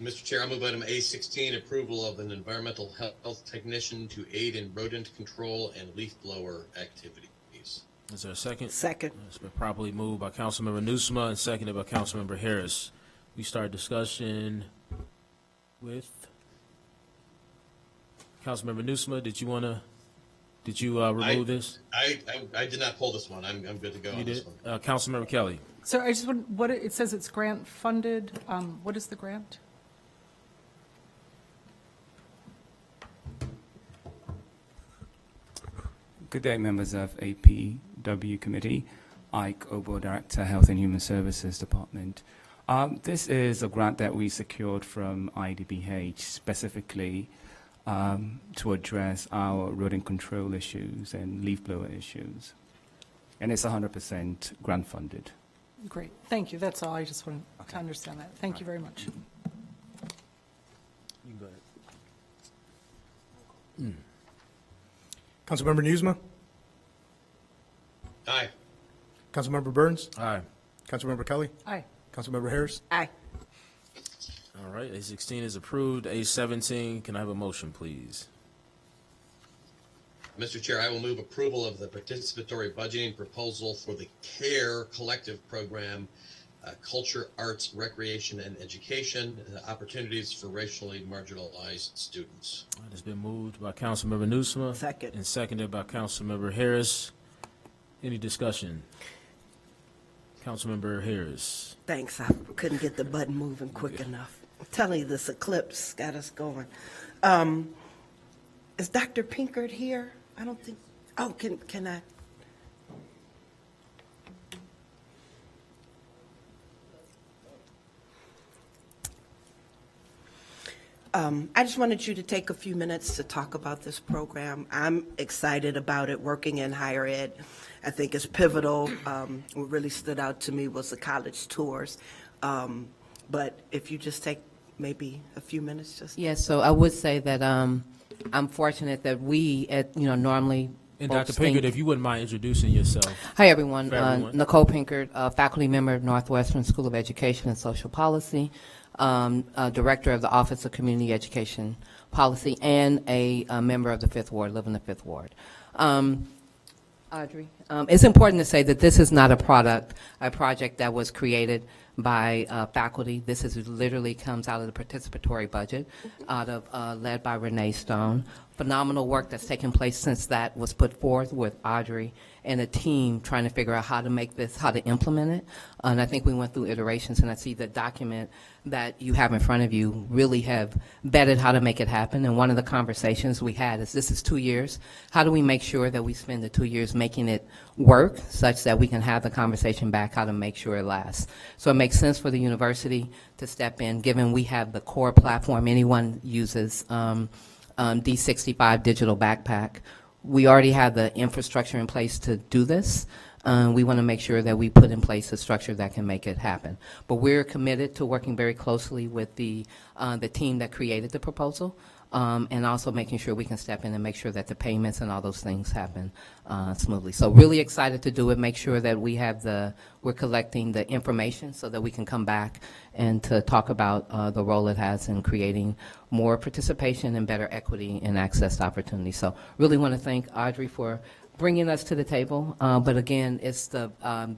Mr. Chair, I move item A16, approval of an environmental health technician to aid in rodent control and leaf blower activities. Is there a second? Second. It's been properly moved by Councilmember Nieuwsma and seconded by Councilmember Harris. We start discussion with Councilmember Nieuwsma. Did you remove this? I did not pull this one. I'm good to go You on this did? one. So Councilmember Kelly. I just want, it says it's grant funded. What is the grant? Good day, members of APW Committee. Ike Obo, Director, Health and Human Services Department. This is a grant that we secured from IDBH specifically to address our rodent control issues and leaf blower issues. And it's 100% grant funded. Great. Thank you. That's all. I just wanted to understand that. Thank you very much. You can go ahead. Councilmember Nieuwsma, Aye. Councilmember Burns, Aye. Councilmember Kelly, Aye. Councilmember Harris. Aye. All right, A16 is approved. A17, can I have a motion, please? Mr. Chair, I will move approval of the participatory budgeting proposal for the CARE Collective Program, Culture, Arts, Recreation, and Education, Opportunities for Racially Marginalized Students. It has been moved by Councilmember Nieuwsma. Second. And seconded by Councilmember Harris. Any discussion? Councilmember Harris. Thanks. I couldn't get the button moving quick enough. I'm telling you, this eclipse got us going. Is Dr. Pinkert here? I don't think, oh, can I? I just wanted you to take a few minutes to talk about this program. I'm excited about it, working in higher ed. I think it's pivotal. What really stood out to me was the college tours. But if you just take maybe a few minutes just. Yes, so I would say that I'm fortunate that we, normally. And Dr. folks think- Pinkert, if you wouldn't mind introducing yourself. Hi, everyone. For everyone. Nicole Pinkert, faculty member of Northwestern School of Education and Social Policy, director of the Office of Community Education Policy, and a member of the Fifth Ward, live in the Fifth Ward. Audrey, it's important to say that this is not a project that was created by faculty. This is literally comes out of the participatory budget, led by Renee Stone. Phenomenal work that's taken place since that was put forth with Audrey and a team trying to figure out how to make this, how to implement it. And I think we went through iterations, and I see the document that you have in front of you really have vetted how to make it happen. And one of the conversations we had is, this is 2 years. How do we make sure that we spend the 2 years making it work such that we can have the conversation back how to make sure it lasts? So it makes sense for the university to step in, given we have the core platform anyone uses, D65 digital backpack. We already have the infrastructure in place to do this. We want to make sure that we put in place a structure that can make it happen. But we're committed to working very closely with the team that created the proposal, and also making sure we can step in and make sure that the payments and all those things happen smoothly. So really excited to do it, make sure that we're collecting the information so that we can come back and to talk about the role it has in creating more participation and better equity and access to opportunity. So really want to thank Audrey for bringing us to the table, but again, it's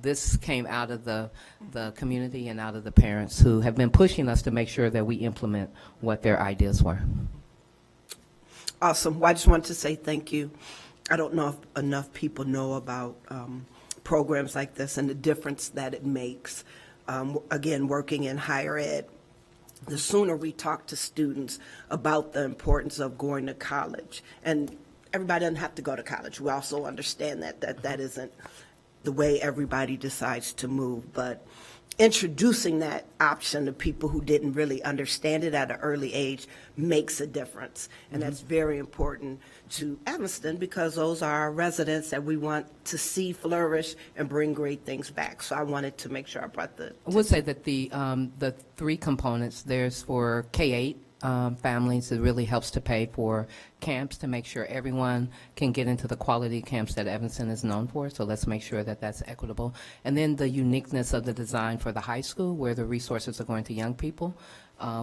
this came out of the community and out of the parents who have been pushing us to make sure that we implement what their ideas were. Awesome. Well, I just wanted to say thank you. I don't know if enough people know about programs like this and the difference that it makes. Again, working in higher ed, the sooner we talk to students about the importance of going to college, and everybody doesn't have to go to college. We also understand that isn't the way everybody decides to move, but introducing that option to people who didn't really understand it at an early age makes a difference. And that's very important to Evanston, because those are our residents that we want to see flourish and bring great things back. So I wanted to make sure I brought I would say that the 3 components, there's for K-8 families, it really helps to pay for camps to make sure everyone can get into the quality camps that Evanston is known for. So let's make sure that that's equitable. And then the uniqueness of the design for the high school, where the resources are going to young people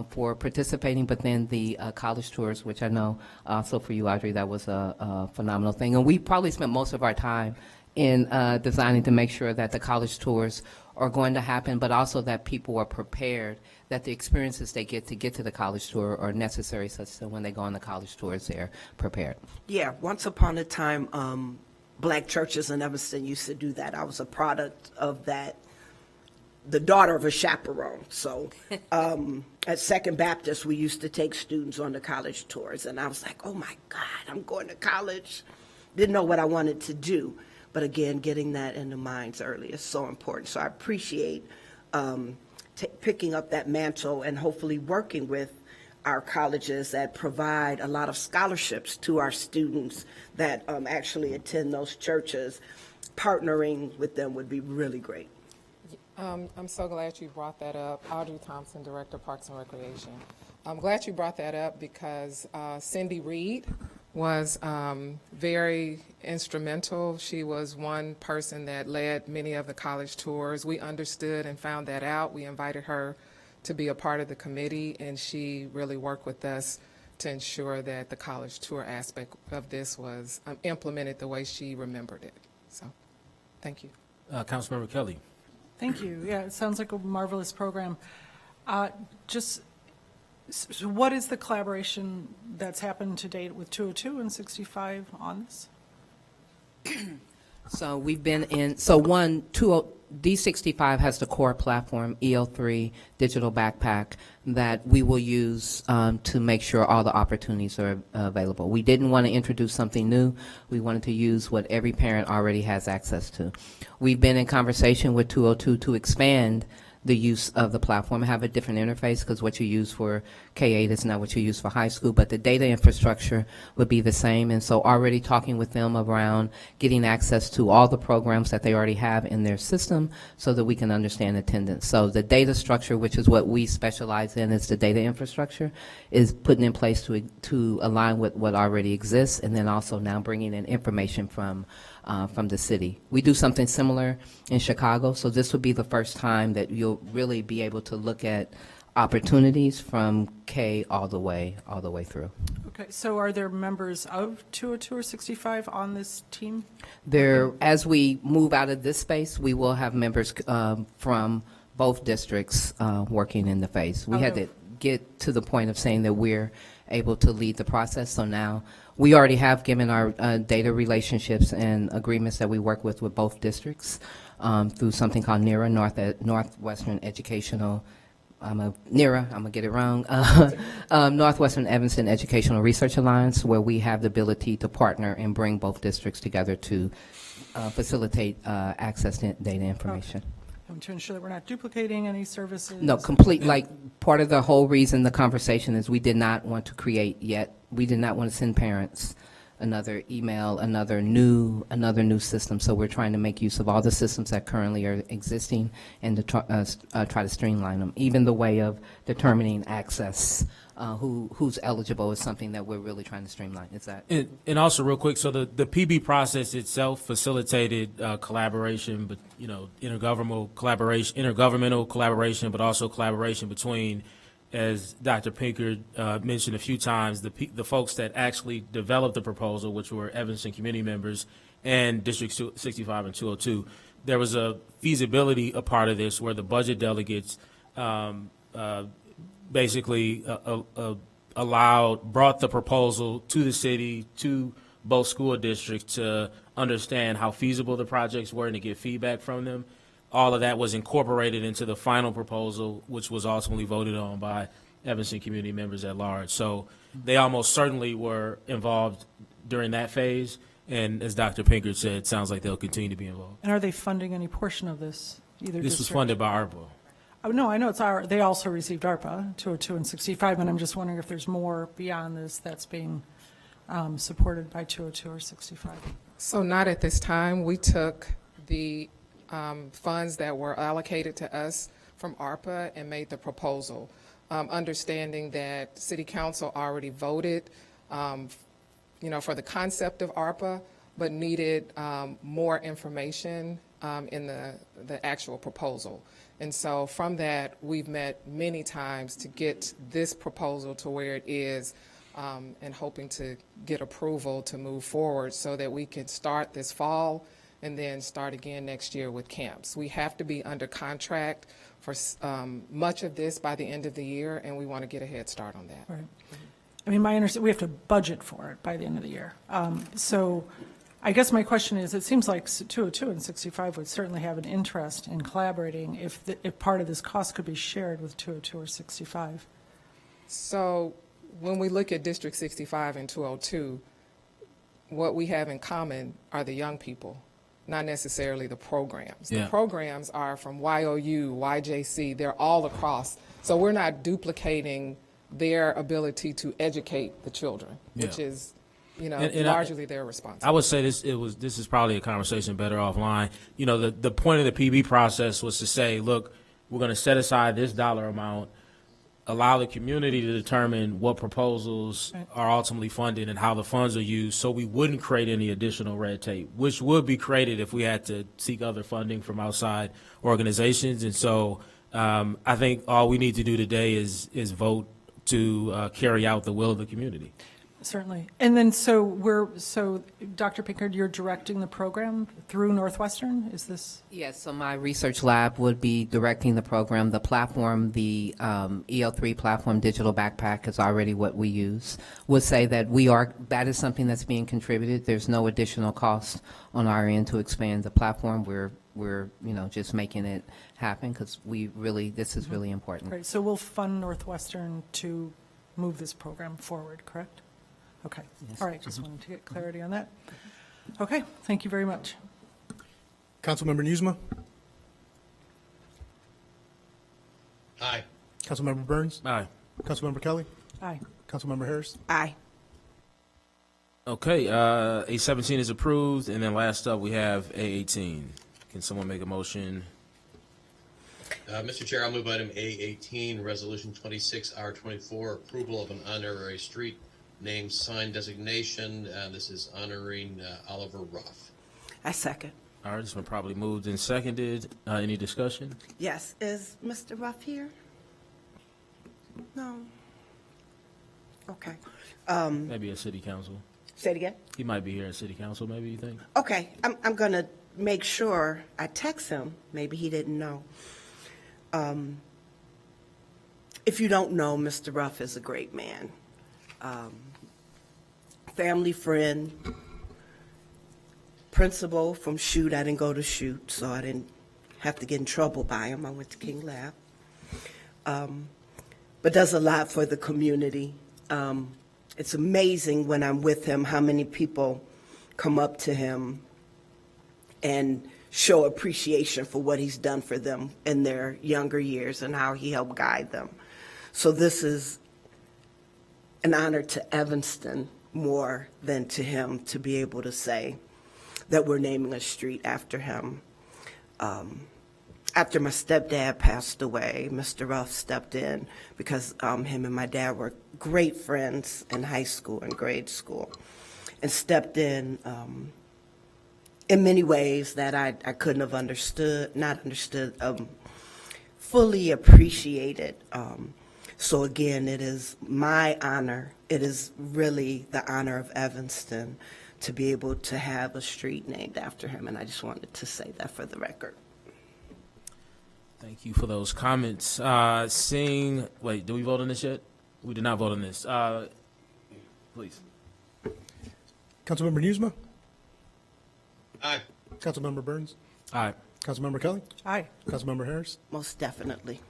for participating, but then the college tours, which I know also for you, Audrey, that was a phenomenal thing. And we probably spent most of our time in designing to make sure that the college tours are going to happen, but also that people are prepared, that the experiences they get to the college tour are necessary, such that when they go on the college tours, they're prepared. Yeah, once upon a time, black churches in Evanston used to do that. I was a product of that, the daughter of a chaperone. So at Second Baptist, we used to take students on the college tours, and I was like, oh my God, I'm going to college. Didn't know what I wanted to do. But again, getting that in the minds early is so important. So I appreciate picking up that mantle and hopefully working with our colleges that provide a lot of scholarships to our students that actually attend those churches. Partnering with them would be really great. I'm so glad you brought that up. Audrey Thompson, Director, Parks and Recreation. I'm glad you brought that up because Cindy Reed was very instrumental. She was one person that led many of the college tours. We understood and found that out. We invited her to be a part of the committee, and she really worked with us to ensure that the college tour aspect of this was implemented the way she remembered it. So, thank you. Councilmember Kelly. Thank you. Yeah, it sounds like a marvelous program. So what is the collaboration that's happened to date with 202 and 65 on this? So we've been in, D65 has the core platform, EL3 digital backpack, that we will use to make sure all the opportunities are available. We didn't want to introduce something new. We wanted to use what every parent already has access to. We've been in conversation with 202 to expand the use of the platform. Have a different interface because what you use for K-8 is not what you use for high school, but the data infrastructure would be the same. And so already talking with them around getting access to all the programs that they already have in their system so that we can understand attendance. So the data structure, which is what we specialize in, is the data infrastructure, is putting in place to align with what already exists, and then also now bringing in information from the city. We do something similar in Chicago, so this would be the first time that you'll really be able to look at opportunities from K all the way through. Okay, so are there members of 202 or 65 on this team? There, as we move out of this space, we will have members from both districts working in the phase. We had to get to the point of saying that we're able to lead the process, so now we already have given our data relationships and agreements that we work with both districts through something called NERA, Northwestern Educational, I'm gonna get it wrong, Northwestern Evanston Educational Research Alliance, where we have the ability to partner and bring both districts together to facilitate access to data information. And to ensure that we're not duplicating any services? No, complete, like, part of the whole reason the conversation is we did not want to we did not want to send parents another email, another new system. So we're trying to make use of all the systems that currently are existing and to try to streamline them. Even the way of determining access, who's eligible, is something that we're really trying to streamline. Is that? And also, real quick, so the PB process itself facilitated collaboration, but intergovernmental collaboration, but also collaboration between, as Dr. Pinkard mentioned a few times, the folks that actually developed the proposal, which were Evanston community members and District 65 and 202. There was a feasibility a part of this where the budget delegates basically brought the proposal to the city, to both school districts, to understand how feasible the projects were and to get feedback from them. All of that was incorporated into the final proposal, which was ultimately voted on by Evanston community members at large. So they almost certainly were involved during that phase, and as Dr. Pinkard said, it sounds like they'll continue to be involved. And are they funding any portion of this, either This was district? funded by ARPA. Oh, no, I know they also received ARPA, 202 and 65, and I'm just wondering if there's more beyond this that's being supported by 202 or 65. So not at this time. We took the funds that were allocated to us from ARPA and made the proposal, understanding that City Council already voted, for the concept of ARPA, but needed more information in the actual proposal. And so from that, we've met many times to get this proposal to where it is, and hoping to get approval to move forward so that we can start this fall and then start again next year with camps. We have to be under contract for much of this by the end of the year, and we want to get a head start on that. Right. I mean, we have to budget for it by the end of the year. So I guess my question is, it seems like 202 and 65 would certainly have an interest in collaborating if part of this cost could be shared with 202 or 65. So when we look at District 65 and 202, what we have in common are the young people, not necessarily the programs. Yeah. The programs are from YOU, YJC, they're all across. So we're not duplicating their ability to educate the children, which is, And largely their responsibility. I would say this is probably a conversation better offline. The point of the PB process was to say, look, we're going to set aside this dollar amount, allow the community to determine what proposals are ultimately funded and how the funds are used, so we wouldn't create any additional red tape, which would be created if we had to seek other funding from outside organizations. And so I think all we need to do today is vote to carry out the will of the community. Certainly. And then so Dr. Pinkard, you're directing the program through Northwestern? Is this? Yes, so my research lab would be directing the program. The platform, the EL3 platform, digital backpack, is already what we use. Would say that that is something that's being contributed. There's no additional cost on our end to expand the platform. We're just making it happen because this is really important. Great. So we'll fund Northwestern to move this program forward, correct? Okay. Yes. All right. Just wanted to get clarity on that. Okay. Thank you very much. Councilmember Nieuwsma. Councilmember Burns, Aye. Councilmember Kelly, Aye. Councilmember Harris. Aye. Okay, A17 is approved, and then last up, we have A18. Can someone make a motion? Mr. Chair, I'll move item A18, Resolution 26R24, approval of an honorary street name sign designation. This is honoring Oliver Ruff. I second. All right, it's been probably moved and seconded. Any discussion? Yes, is Mr. Ruff here? No? Okay. Maybe at city council. Say it again? He might be here at city council, maybe, you think? Okay, I'm going to make sure I text him. Maybe he didn't know. If you don't know, Mr. Ruff is a great man. Family friend, principal from Shoot. I didn't go to Shoot, so I didn't have to get in trouble by him. I went to King Lab. But does a lot for the community. It's amazing when I'm with him how many people come up to him and show appreciation for what he's done for them in their younger years and how he helped guide them. So this is an honor to Evanston more than to him to be able to say that we're naming a street after him. After my stepdad passed away, Mr. Ruff stepped in because him and my dad were great friends in high school and grade school, and stepped in many ways that I couldn't have not understood, fully appreciated. So again, it is my honor. It is really the honor of Evanston to be able to have a street named after him, and I just wanted to say that for the record. Thank you for those comments. Wait, do we vote on this yet? We did not vote on this. Please. Councilmember Nieuwsma, Aye. Councilmember Burns, Aye. Councilmember Kelly, Aye. Councilmember Harris. Most definitely.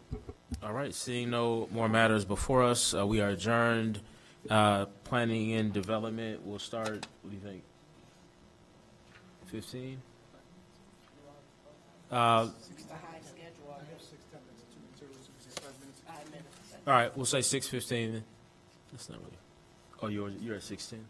All right, seeing no more matters before us, we are adjourned. Planning and development will start, what do you think? 15? All right, we'll say 6:15. That's not really. Oh, you're at 6:10.